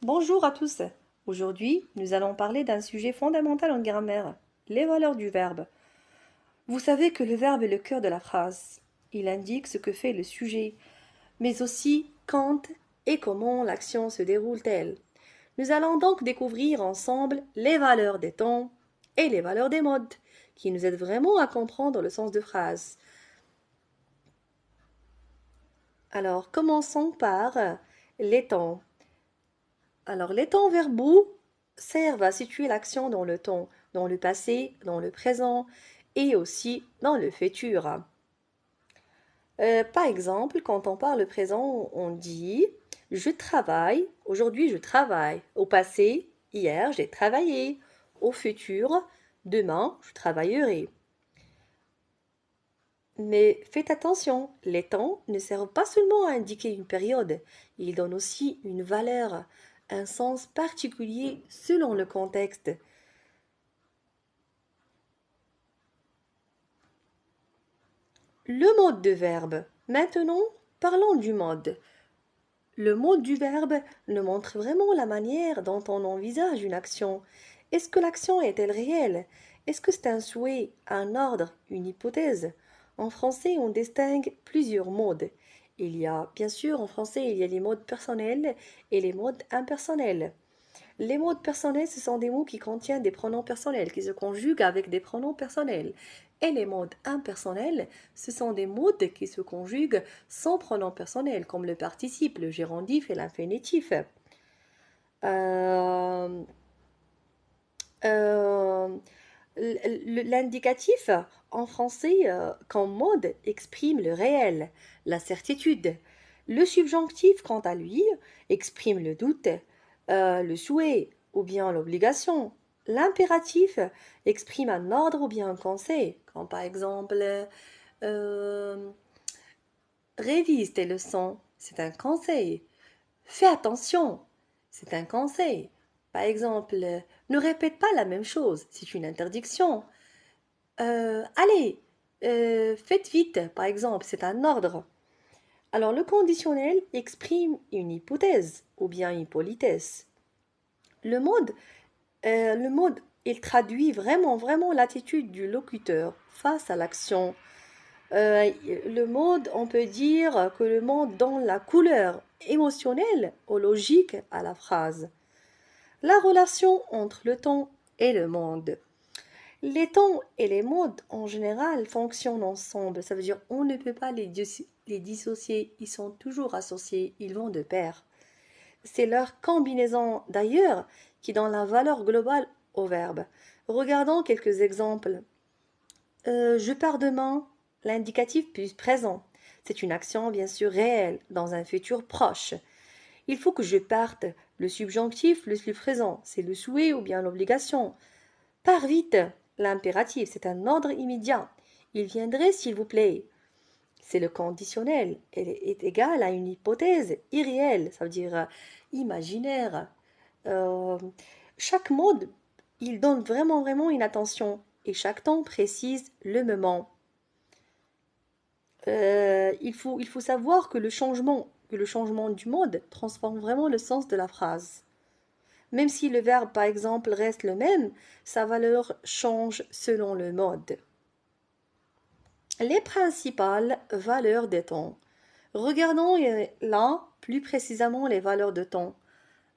Bonjour à tous. Aujourd'hui, nous allons parler d'un sujet fondamental en grammaire, les valeurs du verbe. Vous savez que le verbe est le cœur de la phrase. Il indique ce que fait le sujet, mais aussi quand et comment l'action se déroule-t-elle. Nous allons donc découvrir ensemble les valeurs des temps et les valeurs des modes, qui nous aident vraiment à comprendre le sens de phrase. Alors, commençons par les temps. Alors, les temps verbaux servent à situer l'action dans le temps, dans le passé, dans le présent et aussi dans le futur. Par exemple, quand on parle présent, on dit je travaille, aujourd'hui je travaille. Au passé, hier j'ai travaillé. Au futur, demain je travaillerai. Mais faites attention, les temps ne servent pas seulement à indiquer une période, ils donnent aussi une valeur, un sens particulier selon le contexte. Le mode de verbe. Maintenant, parlons du mode. Le mode du verbe nous montre vraiment la manière dont on envisage une action. Est-ce que l'action est-elle réelle? Est-ce que c'est un souhait, un ordre, une hypothèse? En français, on distingue plusieurs modes. Il y a, bien sûr, en français, il y a les modes personnels et les modes impersonnels. Les modes personnels, ce sont des mots qui contiennent des pronoms personnels, qui se conjuguent avec des pronoms personnels. Et les modes impersonnels, ce sont des modes qui se conjuguent sans pronom personnel, comme le participe, le gérondif et l'infinitif. Euh, euh, L'indicatif en français comme mode exprime le réel, la certitude. Le subjonctif, quant à lui, exprime le doute, le souhait ou bien l'obligation. L'impératif exprime un ordre ou bien un conseil, comme par exemple euh, révise tes leçons, c'est un conseil. Fais attention, c'est un conseil. Par exemple, ne répète pas la même chose, c'est une interdiction. Allez, faites vite, par exemple, c'est un ordre. Alors, le conditionnel exprime une hypothèse ou bien une politesse. Le mode, le mode, il traduit vraiment l'attitude du locuteur face à l'action. Le mode, on peut dire que le mode donne la couleur émotionnelle aux logiques à la phrase. La relation entre le temps et le monde. Les temps et les modes en général fonctionnent ensemble. Ça veut dire on ne peut pas les dissocier. Ils sont toujours associés. Ils vont de pair. C'est leur combinaison d'ailleurs qui donne la valeur globale au verbe. Regardons quelques exemples. Je pars demain. L'indicatif plus présent. C'est une action bien sûr réelle dans un futur proche. Il faut que je parte. Le subjonctif, le plus présent, c'est le souhait ou bien l'obligation. Pars vite. L'impératif, c'est un ordre immédiat. Il viendrait s'il vous plaît. C'est le conditionnel. Elle est égale à une hypothèse irréelle, ça veut dire imaginaire. Euh, Chaque mode, il donne vraiment une attention et chaque temps précise le moment. Il faut savoir que le changement du mode transforme vraiment le sens de la phrase. Même si le verbe, par exemple, reste le même, sa valeur change selon le mode. Les principales valeurs des temps. Regardons là plus précisément les valeurs de temps.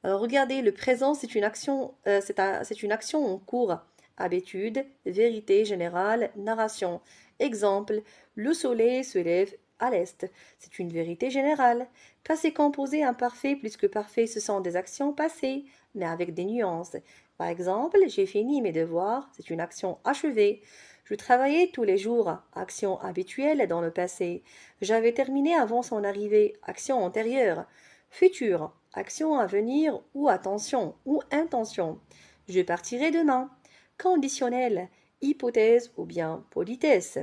Alors, regardez, le présent, c'est une action, c'est une action en cours. Habitude, vérité générale, narration. Exemple, le soleil se lève à l'est. C'est une vérité générale. Passé composé imparfait plus que parfait, ce sont des actions passées, mais avec des nuances. Par exemple, j'ai fini mes devoirs, c'est une action achevée. Je travaillais tous les jours, action habituelle dans le passé. J'avais terminé avant son arrivée, action antérieure. Futur, action à venir ou attention ou intention. Je partirai demain. Conditionnel, hypothèse ou bien politesse.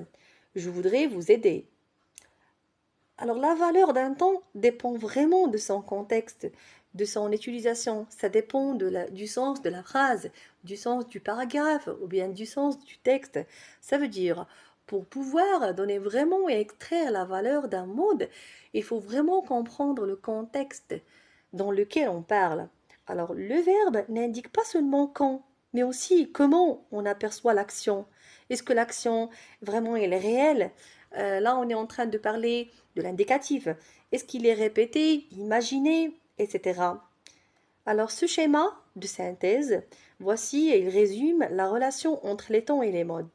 Je voudrais vous aider. Alors la valeur d'un temps dépend vraiment de son contexte, de son utilisation. Ça dépend du sens de la phrase, du sens du paragraphe ou bien du sens du texte. Ça veut dire, pour pouvoir donner vraiment et extraire la valeur d'un mode, il faut vraiment comprendre le contexte dans lequel on parle. Alors, le verbe n'indique pas seulement quand, mais aussi comment on aperçoit l'action. Est-ce que l'action vraiment elle est réelle? Là, on est en train de parler de l'indicatif. Est-ce qu'il est répété, imaginé, etc. Alors, ce schéma de synthèse, voici, il résume la relation entre les temps et les modes.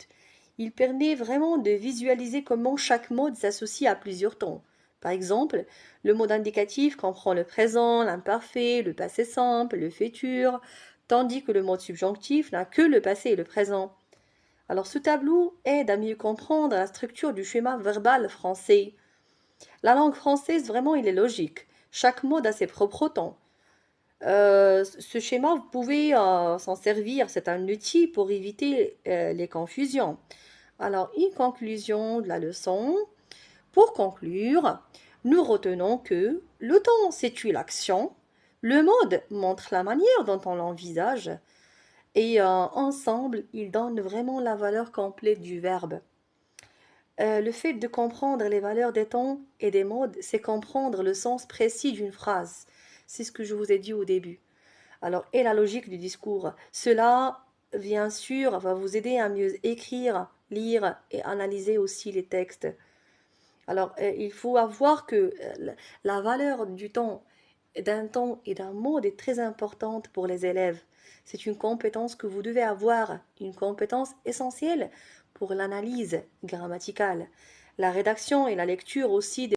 Il permet vraiment de visualiser comment chaque mode s'associe à plusieurs temps. Par exemple, le mode indicatif comprend le présent, l'imparfait, le passé simple, le futur, tandis que le mode subjonctif n'a que le passé et le présent. Alors ce tableau aide à mieux comprendre la structure du schéma verbal français. La langue française, vraiment, il est logique. Chaque mode a ses propres temps. Ce schéma, vous pouvez s'en servir, c'est un outil pour éviter les confusions. Alors, une conclusion de la leçon. Pour conclure, nous retenons que le temps situe l'action, le mode montre la manière dont on l'envisage, et ensemble, ils donnent vraiment la valeur complète du verbe. Le fait de comprendre les valeurs des temps et des modes, c'est comprendre le sens précis d'une phrase. C'est ce que je vous ai dit au début. Alors, et la logique du discours. Cela, bien sûr, va vous aider à mieux écrire, lire et analyser aussi les textes. Alors, il faut avoir que la valeur du temps, d'un temps et d'un mot est très importante pour les élèves. C'est une compétence que vous devez avoir, une compétence essentielle pour l'analyse grammaticale, la rédaction et la lecture aussi